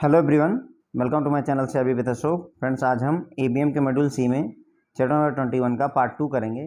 Hello everyone, welcome to my channel से अभी with Ashok. Friends, आज हम एबीएम के मॉड्यूल सी में चैप्टर नंबर 21 का पार्ट 2 करेंगे।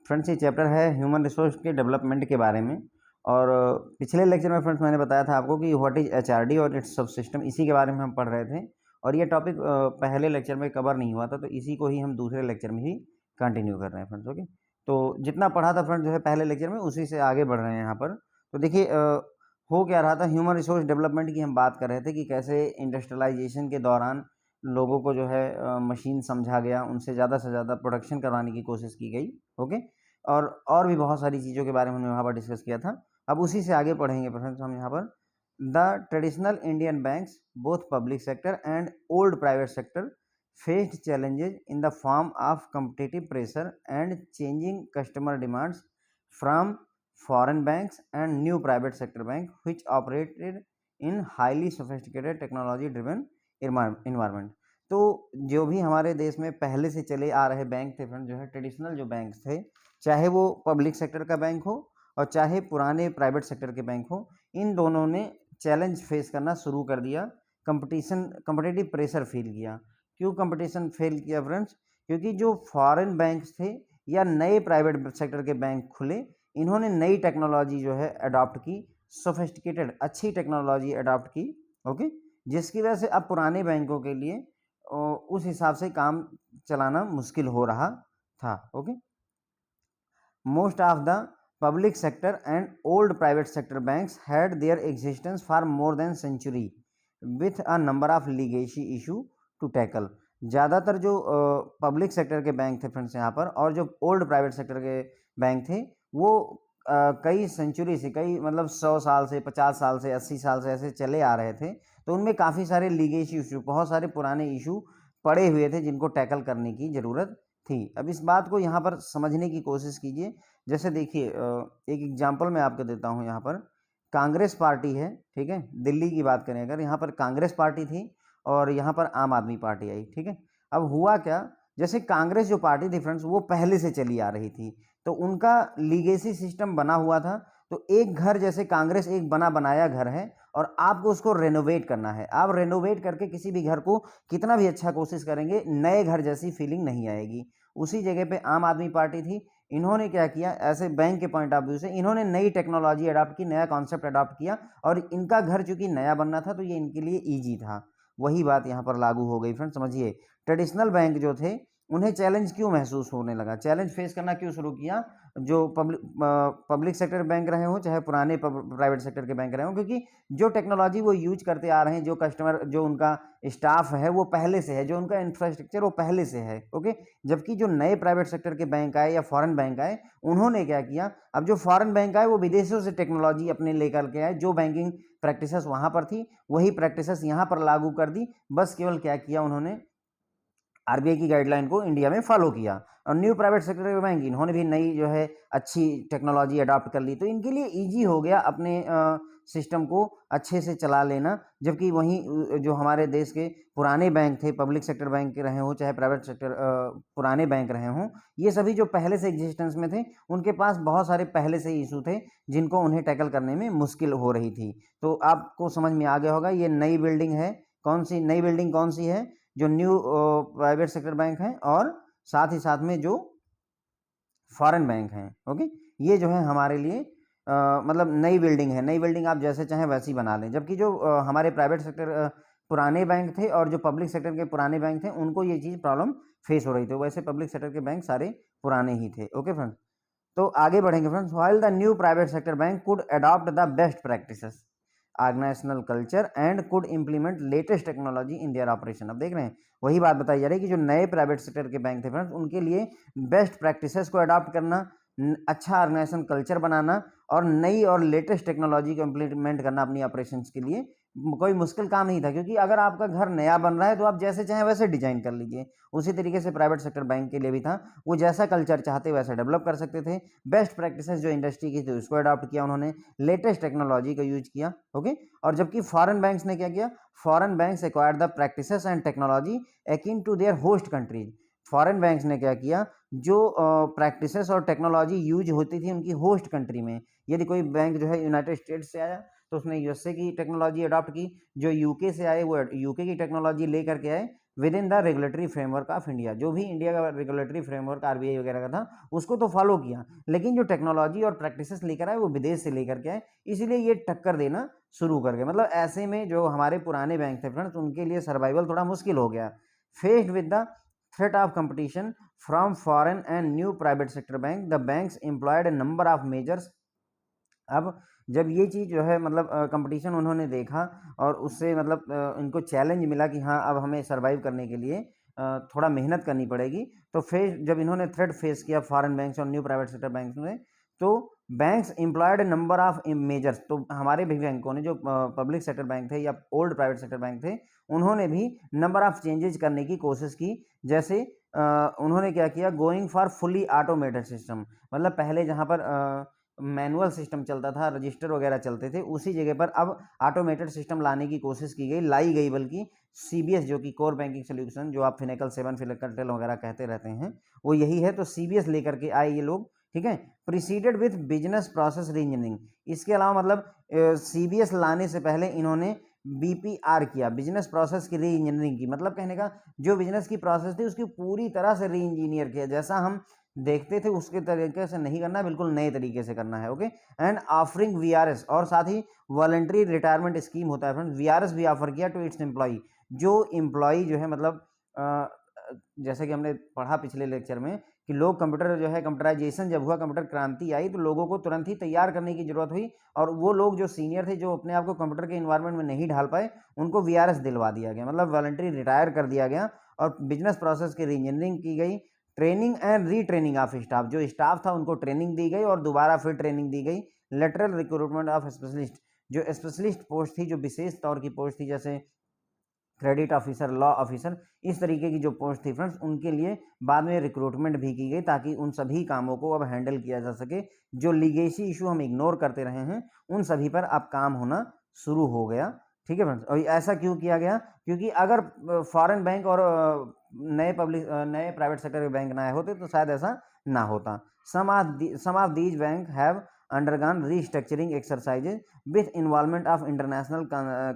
फ्रेंड्स, ये चैप्टर है ह्यूमन रिसोर्स के डेवलपमेंट के बारे में। और पिछले लेक्चर में फ्रेंड्स मैंने बताया था आपको कि व्हाट इज एचआरडी और इट्स सब सिस्टम, इसी के बारे में हम पढ़ रहे थे। और ये टॉपिक पहले लेक्चर में कवर नहीं हुआ था, तो इसी को ही हम दूसरे लेक्चर में ही कंटिन्यू कर रहे हैं फ्रेंड्स। ओके, तो जितना पढ़ा था फ्रेंड्स जो है पहले लेक्चर में, उसी से आगे बढ़ रहे हैं यहाँ पर। तो देखिए हो क्या रहा था, ह्यूमन रिसोर्स डेवलपमेंट की हम बात कर रहे थे कि कैसे इंडस्ट्रियलाइजेशन के दौरान लोगों को जो है मशीन समझा गया, उनसे ज़्यादा से ज़्यादा प्रोडक्शन करवाने की कोशिश की गई। ओके, और भी बहुत सारी चीज़ों के बारे में हमने वहाँ पर डिस्कस किया था। अब उसी से आगे पढ़ेंगे फ्रेंड्स हम यहाँ पर। The traditional Indian banks, both public sector and old private sector, faced challenges in the form of competitive pressure and changing customer demands from foreign banks and new private sector bank which operated in highly sophisticated technology driven environment। तो जो भी हमारे देश में पहले से चले आ रहे बैंक थे फ्रेंड, जो है ट्रेडिशनल जो बैंक थे, चाहे वो पब्लिक सेक्टर का बैंक हो और चाहे पुराने प्राइवेट सेक्टर के बैंक हो, इन दोनों ने चैलेंज फेस करना शुरू कर दिया। कम्पिटिटिव प्रेशर फील किया। क्यों कंपटीशन फेल किया फ्रेंड्स? क्योंकि जो फॉरेन बैंक्स थे या नए प्राइवेट सेक्टर के बैंक खुले, इन्होंने नई टेक्नोलॉजी जो है अडॉप्ट की, सोफिस्टिकेटेड अच्छी टेक्नोलॉजी अडॉप्ट की। ओके, जिसकी वजह से अब पुराने बैंकों के लिए उस हिसाब से काम चलाना मुश्किल हो रहा था। Okay, most of the public sector and old private sector banks had their existence for more than century with a number of legacy issue to tackle. ज़्यादातर जो पब्लिक सेक्टर के बैंक थे फ्रेंड्स यहाँ पर, और जो ओल्ड प्राइवेट सेक्टर के bank थे, वो कई सेंचुरी से, कई मतलब 100 साल से, 50 साल से, 80 साल से ऐसे चले आ रहे थे। तो उनमें काफ़ी सारे लीगेसी इशू, बहुत सारे पुराने इशू पड़े हुए थे जिनको टैकल करने की ज़रूरत थी। अब इस बात को यहाँ पर समझने की कोशिश कीजिए। जैसे देखिए एक एग्जाम्पल मैं आपको देता हूँ। यहाँ पर कांग्रेस पार्टी है, ठीक है, दिल्ली की बात करें अगर, यहाँ पर कांग्रेस पार्टी थी और यहाँ पर आम आदमी पार्टी आई। ठीक है, अब हुआ क्या, जैसे कांग्रेस जो पार्टी थी फ्रेंड्स, वो पहले से चली आ रही थी, तो उनका लीगेसी सिस्टम बना हुआ था। तो एक घर, जैसे कांग्रेस एक बना बनाया घर है और आपको उसको रेनोवेट करना है। आप रेनोवेट करके किसी भी घर को कितना भी अच्छा कोशिश करेंगे, नए घर जैसी फीलिंग नहीं आएगी। उसी जगह पे आम आदमी पार्टी थी। इन्होंने क्या किया, ऐसे बैंक के पॉइंट ऑफ व्यू से इन्होंने नई टेक्नोलॉजी अडॉप्ट की, नया कॉन्सेप्ट अडॉप्ट किया, और इनका घर चूंकि नया बनना था तो ये इनके लिए ईजी था। वही बात यहाँ पर लागू हो गई फ्रेंड। समझिए, ट्रेडिशनल बैंक जो थे उन्हें चैलेंज क्यों महसूस होने लगा, चैलेंज फेस करना क्यों शुरू किया, जो पब्लिक सेक्टर बैंक रहे हो चाहे पुराने प्राइवेट सेक्टर के बैंक रहे हो, क्योंकि जो टेक्नोलॉजी वो यूज करते आ रहे हैं, जो कस्टमर, जो उनका स्टाफ है वो पहले से है, जो उनका इंफ्रास्ट्रक्चर वो पहले से है। ओके, जबकि जो नए प्राइवेट सेक्टर के बैंक आए या फॉरेन बैंक आए, उन्होंने क्या किया, अब जो फॉरेन बैंक आए वो विदेशों से टेक्नोलॉजी अपने लेकर के आए, जो बैंकिंग प्रैक्टिसेस वहां पर थी वही प्रैक्टिसेस यहाँ पर लागू कर दी। बस केवल क्या किया, उन्होंने आरबीआई की गाइडलाइन को इंडिया में फॉलो किया। और न्यू प्राइवेट सेक्टर के बैंक, इन्होंने भी नई जो है अच्छी टेक्नोलॉजी अडॉप्ट कर ली, तो इनके लिए इजी हो गया अपने सिस्टम को अच्छे से चला लेना। जबकि वहीं जो हमारे देश के पुराने बैंक थे, पब्लिक सेक्टर बैंक के रहे हों चाहे प्राइवेट सेक्टर पुराने बैंक रहे हों, ये सभी जो पहले से एग्जिस्टेंस में थे, उनके पास बहुत सारे पहले से इशू थे जिनको उन्हें टैकल करने में मुश्किल हो रही थी। तो आपको समझ में आ गया होगा, ये नई बिल्डिंग है, कौन सी नई बिल्डिंग, कौन सी है, जो न्यू प्राइवेट सेक्टर बैंक हैं और साथ ही साथ में जो फॉरेन बैंक हैं। ओके, ये जो है हमारे लिए मतलब नई बिल्डिंग है। नई बिल्डिंग आप जैसे चाहें वैसी बना लें। जबकि जो हमारे प्राइवेट सेक्टर पुराने बैंक थे और जो पब्लिक सेक्टर के पुराने बैंक थे, उनको ये चीज़ प्रॉब्लम फेस हो रही थी। वैसे पब्लिक सेक्टर के बैंक सारे पुराने ही थे। ओके फ्रेंड्स, तो आगे बढ़ेंगे friends. While the new private sector bank could adopt the best practices, organisational culture and could implement latest technology in their operation. अब देख रहे हैं, वही बात बताई जा रही है कि जो नए प्राइवेट सेक्टर के बैंक थे फ्रेंड्स, उनके लिए बेस्ट प्रैक्टिसेस को अडॉप्ट करना, अच्छा ऑर्गेनाइजेशन कल्चर बनाना और नई और लेटेस्ट टेक्नोलॉजी को इम्प्लीमेंट करना अपनी ऑपरेशंस के लिए कोई मुश्किल काम नहीं था। क्योंकि अगर आपका घर नया बन रहा है तो आप जैसे चाहें वैसे डिजाइन कर लीजिए। उसी तरीके से प्राइवेट सेक्टर बैंक के लिए भी था, वो जैसा कल्चर चाहते वैसा डेवलप कर सकते थे। बेस्ट प्रैक्टिसेस जो इंडस्ट्री की थी उसको अडॉप्ट किया उन्होंने, लेटेस्ट टेक्नोलॉजी का यूज किया। ओके, और जबकि फॉरेन बैंक्स ने क्या किया, foreign banks acquired the practices and technology akin to their host countries. Foreign banks ने क्या किया, जो प्रैक्टिसेस और टेक्नोलॉजी यूज होती थी उनकी होस्ट कंट्री में, यदि कोई बैंक जो है यूनाइटेड स्टेट्स से आया तो उसने यूएसए की टेक्नोलॉजी अडॉप्ट की, जो यूके से आए वो यूके की टेक्नोलॉजी लेकर के आए with in the regulatory framework of India. जो भी इंडिया का रेगुलेटरी फ्रेमवर्क आरबीआई वगैरह का था उसको तो फॉलो किया, लेकिन जो टेक्नोलॉजी और प्रैक्टिसेस लेकर आए वो विदेश से लेकर के आए, इसीलिए ये टक्कर देना शुरू कर गए। मतलब ऐसे में जो हमारे पुराने बैंक थे फ्रेंड्स, उनके लिए सर्वाइवल थोड़ा मुश्किल हो गया। Faced with the threat of competition from foreign and new private sector bank, the banks employed a number of measures। अब जब ये चीज़ जो है मतलब कंपटीशन उन्होंने देखा और उससे मतलब इनको चैलेंज मिला कि हाँ अब हमें सर्वाइव करने के लिए थोड़ा मेहनत करनी पड़ेगी, तो फिर जब इन्होंने थ्रेट फेस किया फॉरेन बैंक्स और न्यू प्राइवेट सेक्टर बैंक्स में, तो banks employed number of measures. तो हमारे भी बैंकों ने, जो पब्लिक सेक्टर बैंक थे या ओल्ड प्राइवेट सेक्टर बैंक थे, उन्होंने भी नंबर ऑफ चेंजेस करने की कोशिश की। जैसे उन्होंने क्या किया, going for fully automated system. मतलब पहले जहाँ पर मैनुअल सिस्टम चलता था, रजिस्टर वगैरह चलते थे, उसी जगह पर अब ऑटोमेटेड सिस्टम लाने की कोशिश की गई, लाई गई। बल्कि सीबीएस जो कि कोर बैंकिंग सोल्यूशन, जो आप फिनेकल 7 फिनेकल वगैरह कहते रहते हैं, वो यही है। तो सीबीएस लेकर के आए ये लोग, ठीक है। Preceded with business process reengineering. इसके अलावा मतलब सीबीएस लाने से पहले इन्होंने बीपीआर किया, बिजनेस प्रोसेस की रीइंजीनियरिंग की। मतलब कहने का जो बिजनेस की प्रोसेस थी उसकी पूरी तरह से रीइंजीनियर किया, जैसा हम देखते थे उसके तरीके से नहीं करना, बिल्कुल नए तरीके से करना है। ओके। एंड ऑफरिंग वीआरएस, और साथ ही वॉलंटरी रिटायरमेंट स्कीम होता है फ्रेंड्स, वीआरएस भी ऑफर किया टू इट्स एम्प्लॉई। जो एम्प्लॉई जो है मतलब जैसे कि हमने पढ़ा पिछले लेक्चर में कि लोग कंप्यूटर जो है, कंप्यूटराइजेशन जब हुआ, कंप्यूटर क्रांति आई, तो लोगों को तुरंत ही तैयार करने की जरूरत हुई, और वो लोग जो सीनियर थे, जो अपने आप को कंप्यूटर के इन्वायरमेंट में नहीं ढाल पाए, उनको वीआरएस दिलवा दिया गया, मतलब वॉलंटरी रिटायर कर दिया गया। और बिजनेस प्रोसेस की रीइंजीनियरिंग की गई। Training and retraining of staff, जो स्टाफ था उनको ट्रेनिंग दी गई और दोबारा फिर ट्रेनिंग दी गई। लेटरल रिक्रूटमेंट ऑफ स्पेशलिस्ट, जो स्पेशलिस्ट पोस्ट थी, जो विशेष तौर की पोस्ट थी, जैसे क्रेडिट ऑफिसर, लॉ ऑफिसर, इस तरीके की जो पोस्ट थी फ्रेंड्स, उनके लिए बाद में रिक्रूटमेंट भी की गई, ताकि उन सभी कामों को अब हैंडल किया जा सके। जो लीगेसी इशू हम इग्नोर करते रहे हैं, उन सभी पर अब काम होना शुरू हो गया। ठीक है फ्रेंड्स। और ऐसा क्यों किया गया, क्योंकि अगर फॉरेन बैंक और नए प्राइवेट सेक्टर के बैंक ना आए होते तो शायद ऐसा ना होता। Some of these bank have undergone restructuring exercises with involvement of international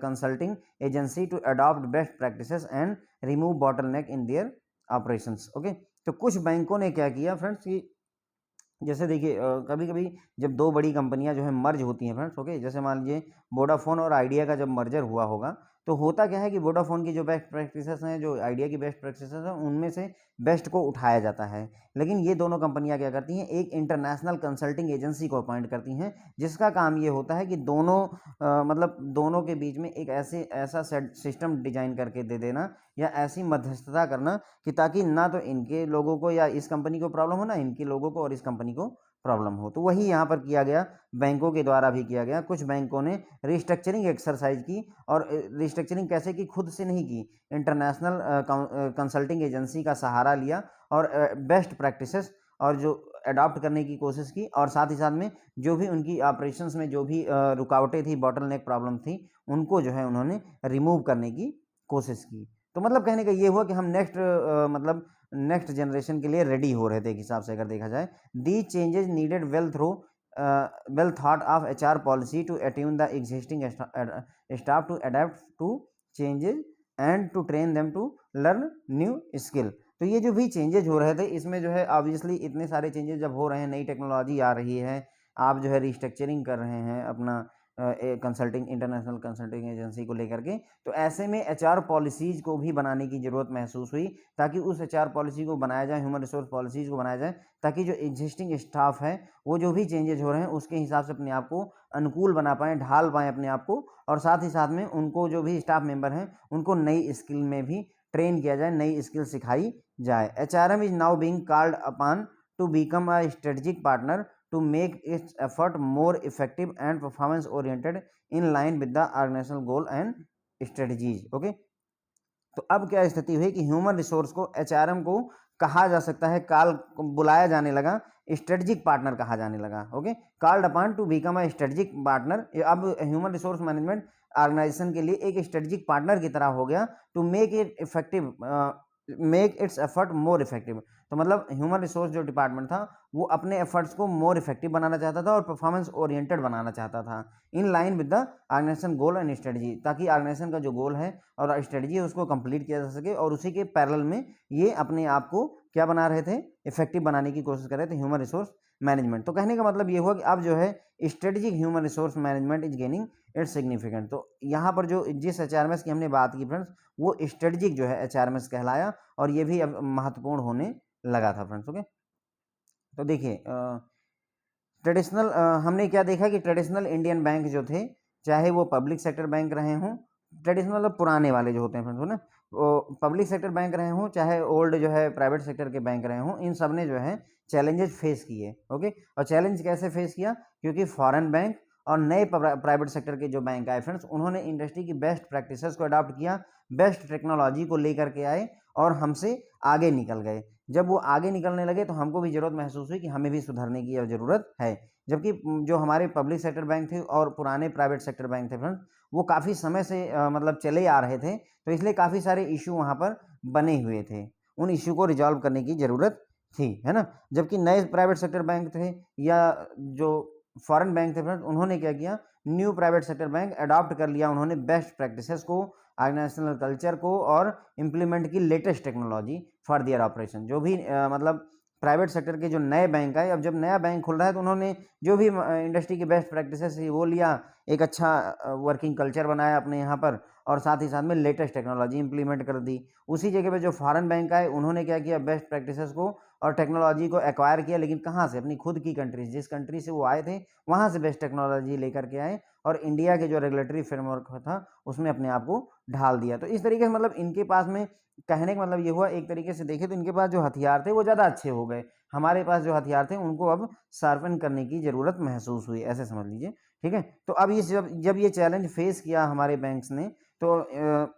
consulting agency to adopt best practices and remove bottleneck in their operations। okay, तो कुछ बैंकों ने क्या किया फ्रेंड्स कि जैसे देखिए कभी कभी जब दो बड़ी कंपनियां जो है मर्ज होती हैं फ्रेंड्स, ओके, जैसे मान लीजिए वोडाफोन और आइडिया का जब मर्जर हुआ होगा, तो होता क्या है कि वोडाफोन की जो बेस्ट प्रैक्टिसेस हैं, जो आइडिया की बेस्ट प्रैक्टिसेस हैं, उनमें से बेस्ट को उठाया जाता है। लेकिन ये दोनों कंपनियां क्या करती हैं, एक इंटरनेशनल कंसल्टिंग एजेंसी को अपॉइंट करती हैं, जिसका काम ये होता है कि दोनों मतलब दोनों के बीच में एक ऐसा सिस्टम डिजाइन करके दे देना, या ऐसी मध्यस्थता करना कि ताकि ना तो इनके लोगों को या इस कंपनी को प्रॉब्लम हो, ना इनके लोगों को और इस कंपनी को प्रॉब्लम हो। तो वही यहाँ पर किया गया, बैंकों के द्वारा भी किया गया। कुछ बैंकों ने रिस्ट्रक्चरिंग एक्सरसाइज की, और रिस्ट्रक्चरिंग कैसे की, खुद से नहीं की, इंटरनेशनल कंसल्टिंग एजेंसी का सहारा लिया और बेस्ट प्रैक्टिसेस और जो अडॉप्ट करने की कोशिश की, और साथ ही साथ में जो भी उनकी ऑपरेशंस में जो भी रुकावटें थी, बॉटलनेक प्रॉब्लम थी, उनको जो है उन्होंने रिमूव करने की कोशिश की। तो मतलब कहने का ये हुआ कि हम नेक्स्ट जनरेशन के लिए रेडी हो रहे थे, एक हिसाब से अगर देखा जाए। The changes needed well thought of HR policy to attune the existing staff to adapt to changes and to train them to learn new skill. तो ये जो भी चेंजेज हो रहे थे, इसमें जो है ऑब्वियसली इतने सारे चेंजेस जब हो रहे हैं, नई टेक्नोलॉजी आ रही है, आप जो है रिस्ट्रक्चरिंग कर रहे हैं अपना इंटरनेशनल कंसल्टिंग एजेंसी को लेकर के, तो ऐसे में एचआर पॉलिसीज़ को भी बनाने की ज़रूरत महसूस हुई, ताकि उस एचआर पॉलिसी को बनाया जाए, ह्यूमन रिसोर्स पॉलिसीज़ को बनाया जाए, ताकि जो एग्जिस्टिंग स्टाफ है वो जो भी चेंजेज हो रहे हैं उसके हिसाब से अपने आप को अनुकूल बना पाएँ, ढाल पाएँ अपने आप को, और साथ ही साथ में उनको जो भी स्टाफ मेंबर हैं उनको नई स्किल में भी ट्रेन किया जाए, नई स्किल सिखाई जाए। HRM is now being called upon to become a strategic partner to make its effort more effective and performance oriented in line with the organizational goal and strategies। okay, तो अब क्या स्थिति हुई कि ह्यूमन रिसोर्स को, HRM को कहा जा सकता है, बुलाया जाने लगा, स्ट्रेटेजिक पार्टनर कहा जाने लगा। Okay, called upon to become a strategic partner. अब ह्यूमन रिसोर्स मैनेजमेंट ऑर्गेनाइजेशन के लिए एक स्ट्रेटेजिक पार्टनर की तरह हो गया। To make it effective, make its effort more effective, तो मतलब ह्यूमन रिसोर्स जो डिपार्टमेंट था वो अपने एफर्ट्स को मोर इफेक्टिव बनाना चाहता था और परफॉर्मेंस ओरिएंटेड बनाना चाहता था in line with the organisation goal and strategy, ताकि ऑर्गेनाइजेशन का जो गोल है और स्ट्रेटजी है उसको कंप्लीट किया जा सके, और उसी के पैरेलल में ये अपने आप को क्या बना रहे थे, इफेक्टिव बनाने की कोशिश कर रहे थे, ह्यूमन रिसोर्स मैनेजमेंट। तो कहने का मतलब ये हुआ कि अब जो है strategic human resource management is gaining it's significant. तो यहाँ पर जो जिस एचआरएमएस की हमने बात की फ्रेंड्स, वो स्ट्रेटेजिक जो है एचआरएमएस कहलाया, और ये भी अब महत्वपूर्ण होने लगा था फ्रेंड्स। ओके, तो देखिए ट्रेडिशनल हमने क्या देखा कि ट्रेडिशनल इंडियन बैंक जो थे, चाहे वो पब्लिक सेक्टर बैंक रहे हों, ट्रेडिशनल मतलब पुराने वाले जो होते हैं फ्रेंड्स, ना वो पब्लिक सेक्टर बैंक रहे हों चाहे ओल्ड जो है प्राइवेट सेक्टर के बैंक रहे हों, इन सब ने जो है चैलेंजेस फेस किए। ओके, और चैलेंज कैसे फेस किया, क्योंकि फॉरेन बैंक और नए प्राइवेट सेक्टर के जो बैंक आए फ्रेंड्स, उन्होंने इंडस्ट्री की बेस्ट प्रैक्टिसेस को अडॉप्ट किया, बेस्ट टेक्नोलॉजी को लेकर के आए और हमसे आगे निकल गए। जब वो आगे निकलने लगे तो हमको भी ज़रूरत महसूस हुई कि हमें भी सुधरने की ज़रूरत है। जबकि जो हमारे पब्लिक सेक्टर बैंक थे और पुराने प्राइवेट सेक्टर बैंक थे फ्रेंड्स, वो काफ़ी समय से मतलब चले आ रहे थे, तो इसलिए काफ़ी सारे इशू वहाँ पर बने हुए थे, उन इशू को रिजॉल्व करने की ज़रूरत थी, है ना। जबकि नए प्राइवेट सेक्टर बैंक थे या जो फॉरेन बैंक थे फ्रेंड्स, उन्होंने क्या किया, new private sector bank adopt कर लिया, उन्होंने बेस्ट प्रैक्टिसेस को, ऑर्गेनाइजेशनल कल्चर को और इम्प्लीमेंट की latest technology for their operation. जो भी मतलब प्राइवेट सेक्टर के जो नए बैंक आए, अब जब नया बैंक खुल रहा है तो उन्होंने जो भी इंडस्ट्री की बेस्ट प्रैक्टिसेस थी वो लिया, एक अच्छा वर्किंग कल्चर बनाया अपने यहाँ पर, और साथ ही साथ में लेटेस्ट टेक्नोलॉजी इंप्लीमेंट कर दी। उसी जगह पे जो फॉरेन बैंक आए, उन्होंने क्या किया, बेस्ट प्रैक्टिसेस को और टेक्नोलॉजी को एक्वायर किया, लेकिन कहाँ से, अपनी खुद की कंट्री, जिस कंट्री से वो आए थे वहाँ से बेस्ट टेक्नोलॉजी लेकर के आए, और इंडिया के जो रेगुलेटरी फ्रेमवर्क था उसमें अपने आप को ढाल दिया। तो इस तरीके से मतलब इनके पास में, कहने का मतलब ये हुआ, एक तरीके से देखें तो इनके पास जो हथियार थे वो ज़्यादा अच्छे हो गए, हमारे पास जो हथियार थे उनको अब शार्पन करने की ज़रूरत महसूस हुई, ऐसे समझ लीजिए। ठीक है, तो अब ये जब ये चैलेंज फेस किया हमारे बैंक्स ने, तो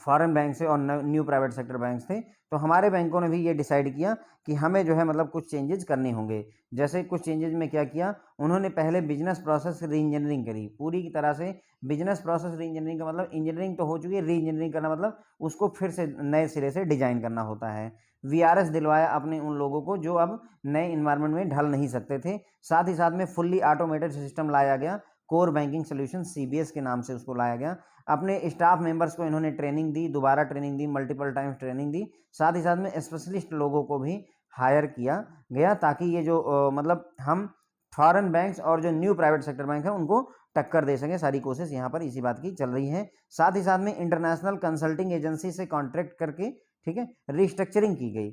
फॉरेन बैंक से और न्यू प्राइवेट सेक्टर बैंक थे, तो हमारे बैंकों ने भी ये डिसाइड किया कि हमें जो है मतलब कुछ चेंजेस करने होंगे। जैसे कुछ चेंजेस में क्या किया, उन्होंने पहले बिजनेस प्रोसेस री इंजीनियरिंग करी पूरी की तरह से। बिजनेस प्रोसेस री इंजीनियरिंग का मतलब, इंजीनियरिंग तो हो चुकी है, री इंजीनियरिंग करना मतलब उसको फिर से नए सिरे से डिजाइन करना होता है। वीआरएस दिलवाया अपने उन लोगों को जो अब नए इन्वायरमेंट में ढल नहीं सकते थे। साथ ही साथ में फुल्ली ऑटोमेटेड सिस्टम लाया गया, कोर बैंकिंग सोल्यूशन सीबीएस के नाम से उसको लाया गया। अपने स्टाफ मेंबर्स को इन्होंने ट्रेनिंग दी, दोबारा ट्रेनिंग दी, मल्टीपल टाइम्स ट्रेनिंग दी। साथ ही साथ में स्पेशलिस्ट लोगों को भी हायर किया गया, ताकि ये जो मतलब हम फॉरेन बैंक्स और जो न्यू प्राइवेट सेक्टर बैंक है उनको टक्कर दे सकें। सारी कोशिश यहाँ पर इसी बात की चल रही है। साथ ही साथ में इंटरनेशनल कंसल्टिंग एजेंसी से कॉन्ट्रैक्ट करके, ठीक है, रिस्ट्रक्चरिंग की गई,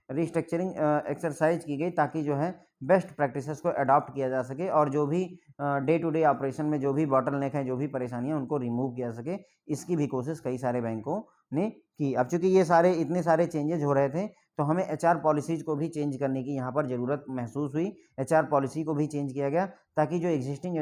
रिस्ट्रक्चरिंग एक्सरसाइज की गई, ताकि जो है बेस्ट प्रैक्टिसेस को अडॉप्ट किया जा सके, और जो भी डे टू डे ऑपरेशन में जो भी बॉटलनेक हैं, जो भी परेशानियां, उनको रिमूव किया सके। इसकी भी कोशिश कई सारे बैंकों ने की। अब चूंकि ये सारे इतने सारे चेंजेस हो रहे थे, तो हमें एचआर पॉलिसीज को भी चेंज करने की यहाँ पर ज़रूरत महसूस हुई। एचआर पॉलिसी को भी चेंज किया गया, ताकि जो एग्जिस्टिंग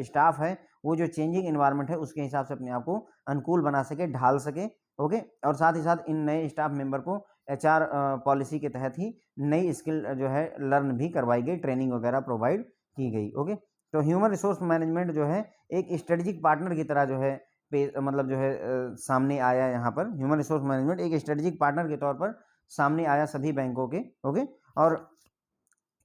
स्टाफ है वो जो चेंजिंग इन्वायरमेंट है उसके हिसाब से अपने आप को अनुकूल बना सके, ढाल सके। ओके, और साथ ही साथ इन नए स्टाफ मेंबर को एचआर पॉलिसी के तहत ही नई स्किल जो है लर्न भी करवाई गई, ट्रेनिंग वगैरह प्रोवाइड की गई। ओके, तो ह्यूमन रिसोर्स मैनेजमेंट जो है एक स्ट्रेटेजिक पार्टनर की तरह जो है मतलब जो है सामने आया। यहाँ पर ह्यूमन रिसोर्स मैनेजमेंट एक स्ट्रेटेजिक पार्टनर के तौर पर सामने आया सभी बैंकों के। ओके, और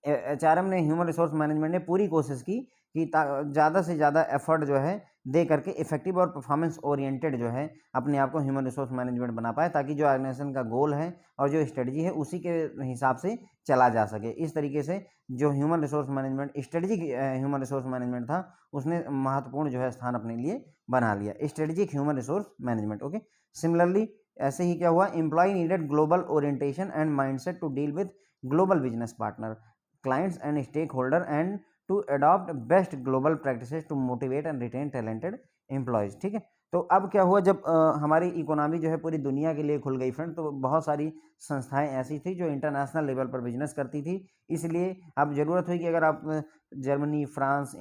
एचआरएम ने, ह्यूमन रिसोर्स मैनेजमेंट ने पूरी कोशिश की कि ज़्यादा से ज़्यादा एफर्ट जो है दे करके इफेक्टिव और परफॉर्मेंस ओरिएंटेड जो है अपने आप को ह्यूमन रिसोर्स मैनेजमेंट बना पाए, ताकि जो ऑर्गेनाइजेशन का गोल है और जो स्ट्रेटजी है उसी के हिसाब से चला जा सके। इस तरीके से जो human resource management, strategic human resource management था, उसने महत्वपूर्ण जो है स्थान अपने लिए बना लिया, strategic human resource management. Okay, similarly ऐसे ही क्या हुआ, employee needed global orientation and mindset to deal with global business partner, clients and stakeholder, and to adopt best global practices to motivate and retain talented employees। ठीक है, तो अब क्या हुआ, जब हमारी इकोनॉमी जो है पूरी दुनिया के लिए खुल गई फ्रेंड, तो बहुत सारी संस्थाएं ऐसी थी जो इंटरनेशनल लेवल पर बिजनेस करती थी। इसलिए अब ज़रूरत हुई कि अगर आप Germany, France,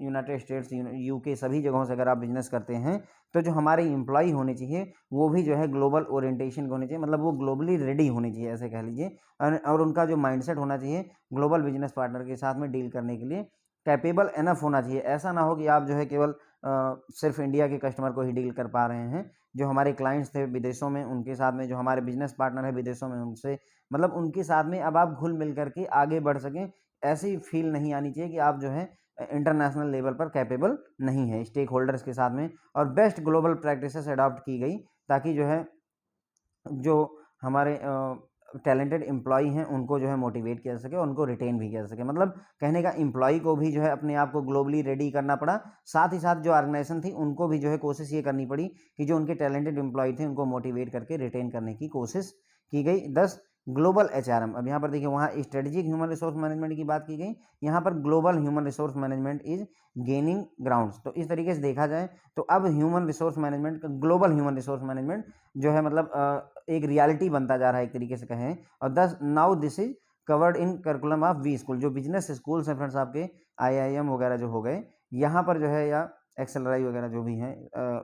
United states, UK, सभी जगहों से अगर आप बिजनेस करते हैं, तो जो हमारे एम्प्लॉय होने चाहिए वो भी जो है ग्लोबल ओरिएंटेशन के होने चाहिए, मतलब वो ग्लोबली रेडी होने चाहिए, ऐसे कह लीजिए। और उनका जो माइंडसेट होना चाहिए ग्लोबल बिजनेस पार्टनर के साथ में डील करने के लिए कैपेबल एनफ होना चाहिए। ऐसा ना हो कि आप जो है केवल सिर्फ इंडिया के कस्टमर को ही डील कर पा रहे हैं। जो हमारे क्लाइंट्स थे विदेशों में, उनके साथ में जो हमारे बिजनेस पार्टनर है विदेशों में, उनसे मतलब उनके साथ में अब आप घुल मिल करके आगे बढ़ सकें। ऐसी फील नहीं आनी चाहिए कि आप जो है इंटरनेशनल लेवल पर कैपेबल नहीं है स्टेक होल्डर्स के साथ में। और बेस्ट ग्लोबल प्रैक्टिसेस अडॉप्ट की गई ताकि जो है जो हमारे टैलेंटेड एम्प्लॉई हैं उनको जो है मोटिवेट किया जा सके और उनको रिटेन भी किया जा सके। मतलब कहने का एम्प्लॉई को भी जो है अपने आप को ग्लोबली रेडी करना पड़ा, साथ ही साथ जो ऑर्गेनाइजेशन थी उनको भी जो है कोशिश ये करनी पड़ी कि जो उनके टैलेंटेड एम्प्लॉय थे उनको मोटिवेट करके रिटेन करने की कोशिश की गई। 10 ग्लोबल एचआरएम, अब यहाँ पर देखिए वहाँ स्ट्रेटेजिक ह्यूमन रिसोर्स मैनेजमेंट की बात की गई, यहाँ पर global human resource management is gaining grounds. तो इस तरीके से देखा जाए तो अब human resource management, global human resource management जो है मतलब एक रियलिटी बनता जा रहा है एक तरीके से कहें। और 10 now this is covered in curriculum of V school. जो बिजनेस स्कूल्स हैं फ्रेंड्स आपके IIM वगैरह जो हो गए यहाँ पर जो है, या XLRI वगैरह जो भी हैं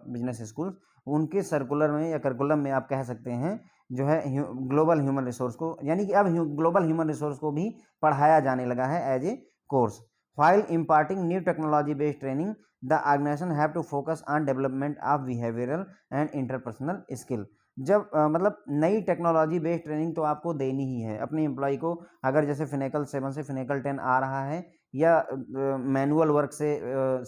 बिजनेस स्कूल, उनके सर्कुलर में या करिकुलम में आप कह सकते हैं जो है ग्लोबल ह्यूमन रिसोर्स को, यानी कि अब ग्लोबल ह्यूमन रिसोर्स को भी पढ़ाया जाने लगा है as a course. While imparting new technology based training, the organization have to focus on development of behavioral and interpersonal skill। जब मतलब नई टेक्नोलॉजी बेस्ड ट्रेनिंग तो आपको देनी ही है अपने एम्प्लॉय को। अगर जैसे फिनेकल 7 से फिनेकल 10 आ रहा है या मैनुअल वर्क से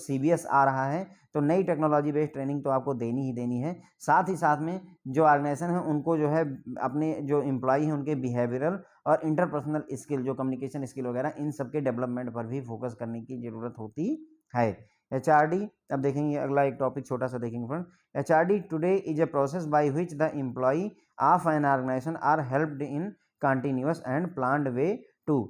CBS आ रहा है, तो नई टेक्नोलॉजी बेस्ड ट्रेनिंग तो आपको देनी ही देनी है। साथ ही साथ में जो ऑर्गेनाइजेशन है उनको जो है अपने जो एम्प्लॉय हैं उनके बिहेवियरल और इंटरपर्सनल स्किल, जो कम्युनिकेशन स्किल वगैरह, इन सब के डेवलपमेंट पर भी फोकस करने की ज़रूरत होती है। HRD, अब देखेंगे अगला एक टॉपिक छोटा सा देखेंगे friend. HRD today is a process by which the employee of an organisation are helped in continuous and planned way to.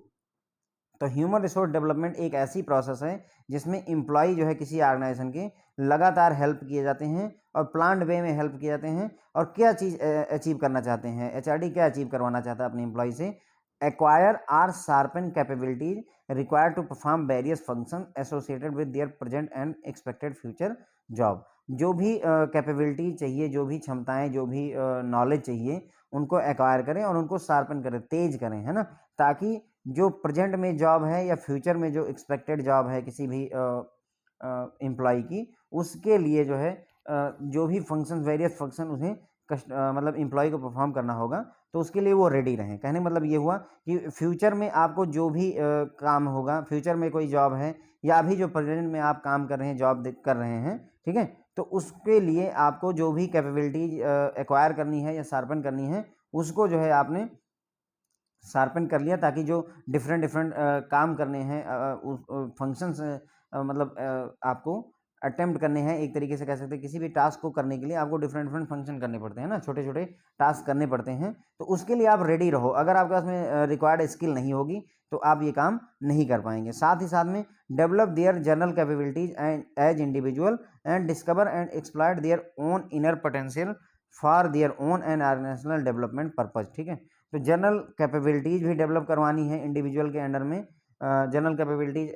तो ह्यूमन रिसोर्स डेवलपमेंट एक ऐसी प्रोसेस है जिसमें एम्प्लॉय जो है किसी ऑर्गेनाइजेशन के लगातार हेल्प किए जाते हैं और प्लान्ड वे में हेल्प किए जाते हैं। और क्या चीज़ अचीव करना चाहते हैं, HRD क्या अचीव करवाना चाहता है अपने एम्प्लॉय से? Acquire or sharpen capabilities required to perform various function associated with their present and expected future job. जो भी कैपेबिलिटी चाहिए, जो भी क्षमताएं, जो भी नॉलेज चाहिए, उनको एक्वायर करें और उनको शार्पन करें, तेज करें, है ना, ताकि जो प्रेजेंट में जॉब है या फ्यूचर में जो एक्सपेक्टेड जॉब है किसी भी एम्प्लॉय की, उसके लिए जो है जो भी फंक्शन, वेरियस फंक्शन उन्हें मतलब एम्प्लॉय को परफॉर्म करना होगा, तो उसके लिए वो रेडी रहें। कहने मतलब ये हुआ कि फ्यूचर में आपको जो भी काम होगा, फ्यूचर में कोई जॉब है या अभी जो प्रेजेंट में आप काम कर रहे हैं, जॉब कर रहे हैं, ठीक है, तो उसके लिए आपको जो भी कैपेबिलिटीज एक्वायर करनी है या शार्पन करनी है, उसको जो है आपने शार्पन कर लिया, ताकि जो डिफरेंट काम करने हैं, फंक्शंस मतलब आपको अटेम्प्ट करने हैं, एक तरीके से कह सकते हैं किसी भी टास्क को करने के लिए आपको डिफरेंट फंक्शन करने पड़ते हैं ना, छोटे छोटे टास्क करने पड़ते हैं, तो उसके लिए आप रेडी रहो। अगर आपके पास में रिक्वायर्ड स्किल नहीं होगी तो आप ये काम नहीं कर पाएंगे। साथ ही साथ में develop their general capabilities and as individual and discover and exploit their own inner potential for their own and organisational development purpose. ठीक है, तो जनरल कैपेबिलिटीज भी डेवलप करवानी है इंडिविजुअल के अंडर में, जनरल कैपेबिलिटीज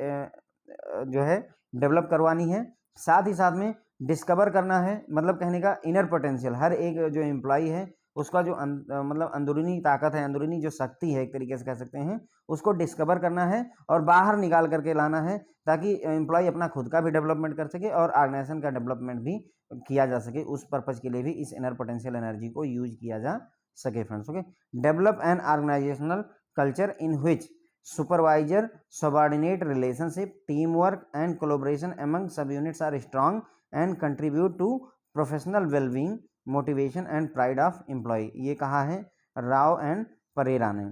जो है डेवलप करवानी है। साथ ही साथ में डिस्कवर करना है, मतलब कहने का इनर पोटेंशियल, हर एक जो एम्प्लॉय है उसका जो मतलब अंदरूनी ताकत है, अंदरूनी जो शक्ति है एक तरीके से कह सकते हैं, उसको डिस्कवर करना है और बाहर निकाल करके लाना है, ताकि एम्प्लॉय अपना खुद का भी डेवलपमेंट कर सके और ऑर्गेनाइजेशन का डेवलपमेंट भी किया जा सके। उस पर्पज़ के लिए भी इस इनर पोटेंशियल एनर्जी को यूज किया जा सके friends. Okay, develop an organisational culture in which supervisor subordinate relationship, team work and collaboration among sub units are strong and contribute to professional wellbeing, motivation and pride of employ. ये कहा है Rao and Perera ने।